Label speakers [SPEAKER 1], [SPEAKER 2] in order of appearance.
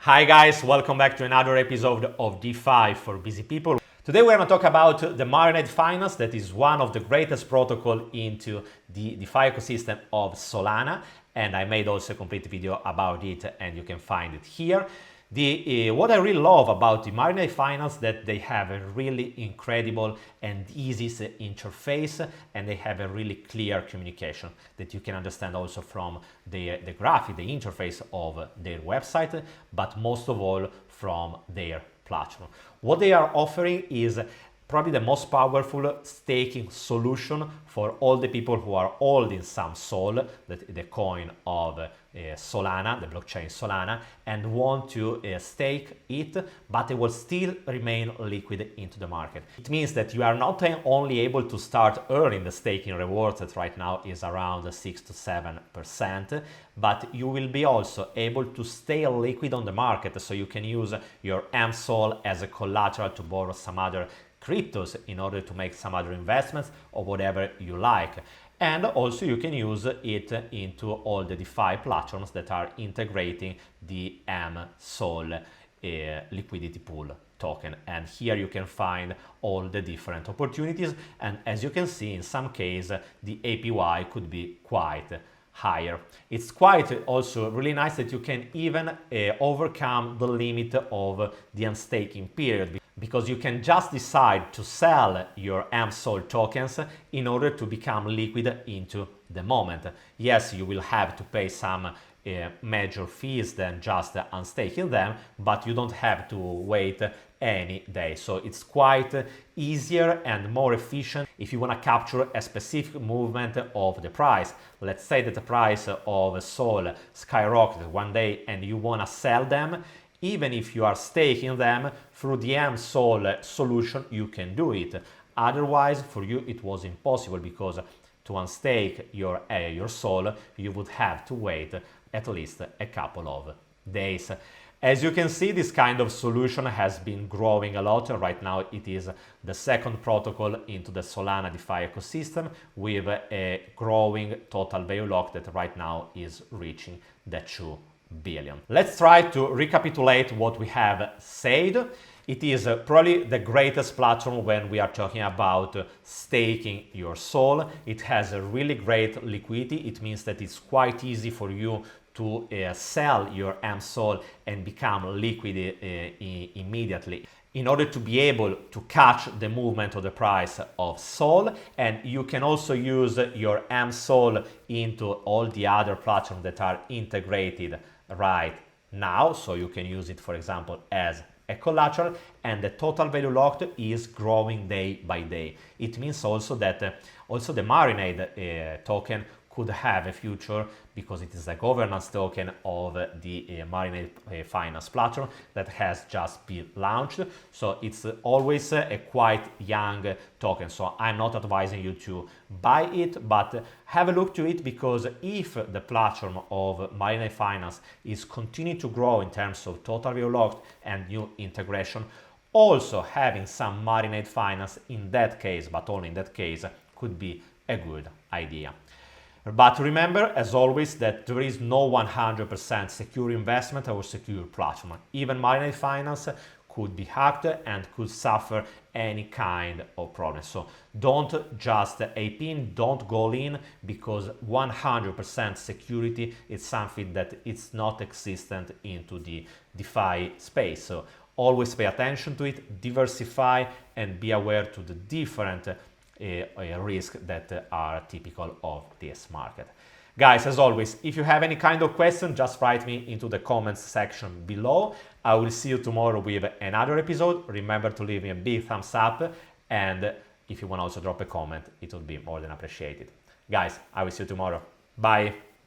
[SPEAKER 1] Hi guys, welcome back to another episode of DeFi for Busy People. Today we're going to talk about the Marinade Finance, that is one of the greatest protocol into the DeFi ecosystem of Solana, and I made also a complete video about it and you can find it here. What I really love about the Marinade Finance that they have a really incredible and easy interface, and they have a really clear communication that you can understand also from the graphic, the interface of their website, but most of all from their platform. What they are offering is probably the most powerful staking solution for all the people who are holding some SOL, the coin of Solana, the blockchain Solana, and want to stake it, but it will still remain liquid into the market. It means that you are not only able to start earning the staking rewards that right now is around 6 to 7%, but you will be also able to stay liquid on the market, so you can use your MSOL as a collateral to borrow some other cryptos in order to make some other investments or whatever you like. And also you can use it into all the DeFi platforms that are integrating the MSOL liquidity pool token. And here you can find all the different opportunities. And as you can see, in some case, the APY could be quite higher. It's quite also really nice that you can even overcome the limit of the unstaking period, because you can just decide to sell your MSOL tokens in order to become liquid into the moment. Yes, you will have to pay some major fees than just unstaking them, but you don't have to wait any day. So it's quite easier and more efficient if you want to capture a specific movement of the price. Let's say that the price of SOL skyrocketed one day and you want to sell them. Even if you are staking them through the MSOL solution, you can do it. Otherwise, for you, it was impossible, because to unstake your SOL, you would have to wait at least a couple of days. As you can see, this kind of solution has been growing a lot. Right now, it is the second protocol into the Solana DeFi ecosystem, with a growing total value lock that right now is reaching the 2 billion. Let's try to recapitulate what we have said. It is probably the greatest platform when we are talking about staking your SOL. It has a really great liquidity. It means that it's quite easy for you to sell your MSOL and become liquid immediately, in order to be able to catch the movement of the price of SOL. And you can also use your MSOL into all the other platforms that are integrated right now. So you can use it, for example, as a collateral, and the total value locked is growing day by day. It means also that also the Marinade token could have a future, because it is a governance token of the Marinade Finance platform that has just been launched. So it's always a quite young token. So I'm not advising you to buy it, but have a look to it, because if the platform of Marinade Finance is continuing to grow in terms of total value locked and new integration, also having some Marinade Finance in that case, but only in that case, could be a good idea. But remember, as always, that there is no 100% secure investment or secure platform. Even Marinade Finance could be hacked and could suffer any kind of problem. So don't just ape in, don't go in, because 100% security is something that is not existent into the DeFi space. So always pay attention to it, diversify, and be aware to the different risk that are typical of this market. Guys, as always, if you have any kind of question, just write me into the comments section below. I will see you tomorrow with another episode. Remember to leave me a big thumbs up, and if you want to also drop a comment, it would be more than appreciated. Guys, I will see you tomorrow. Bye.